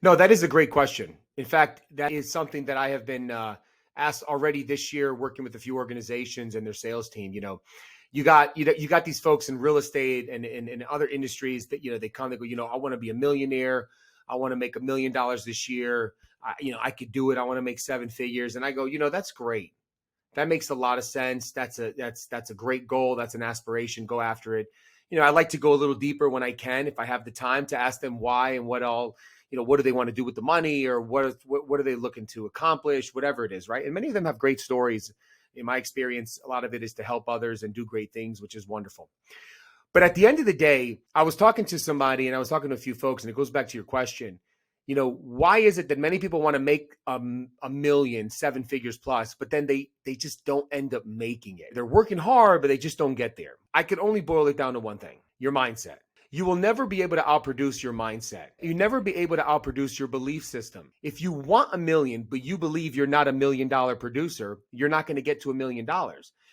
No, that is a great question. In fact, that is something that I have been asked already this year, working with a few organizations and their sales team. You got these folks in real estate and other industries that they come, they go, I want to be a millionaire. I want to make $1 million this year. I could do it. I want to make seven figures. And I go, that's great. That makes a lot of sense. That's a great goal. That's an aspiration. Go after it. I like to go a little deeper when I can, if I have the time, to ask them why and what do they want to do with the money, or what are they looking to accomplish, whatever it is, right? And many of them have great stories. In my experience, a lot of it is to help others and do great things, which is wonderful. But at the end of the day, I was talking to somebody and I was talking to a few folks, and it goes back to your question. Why is it that many people want to make a million, seven figures plus, but then they just don't end up making it? They're working hard, but they just don't get there. I could only boil it down to one thing: your mindset. You will never be able to outproduce your mindset. You never be able to outproduce your belief system. If you want a million, but you believe you're not $1 million producer, you're not going to get to $1 million,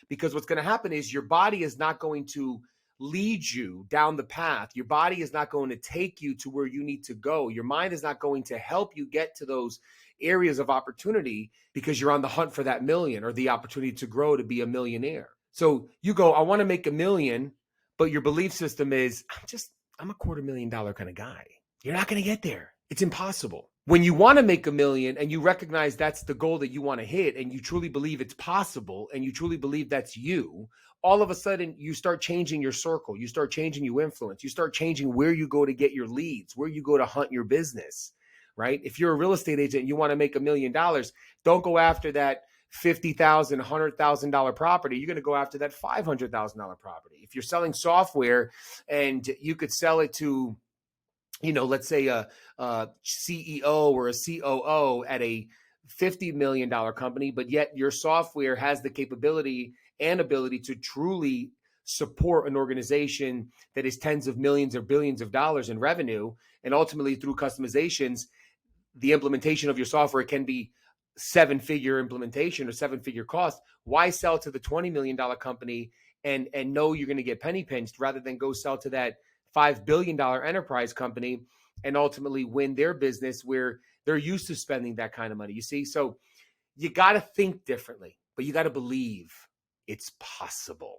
because what's going to happen is your body is not going to lead you down the path. Your body is not going to take you to where you need to go. Your mind is not going to help you get to those areas of opportunity, because you're on the hunt for that million or the opportunity to grow to be a millionaire. So you go, I want to make a million, but your belief system is, I'm a $250,000 kind of guy. You're not going to get there. It's impossible. When you want to make a million and you recognize that's the goal that you want to hit, and you truly believe it's possible, and you truly believe that's you, all of a sudden you start changing your circle. You start changing your influence. You start changing where you go to get your leads, where you go to hunt your business, right? If you're a real estate agent and you want to make $1 million, don't go after that $50,000, $100,000 property. You're going to go after that $500,000 property. If you're selling software and you could sell it to, let's say a CEO or a COO at a $50 million company, but yet your software has the capability and ability to truly support an organization that is tens of millions or billions of dollars in revenue. And ultimately, through customizations, the implementation of your software can be seven-figure implementation or seven-figure cost. Why sell to the $20 million company and know you're going to get penny pinched, rather than go sell to that $5 billion enterprise company and ultimately win their business, where they're used to spending that kind of money? You see, so you got to think differently, but you got to believe it's possible.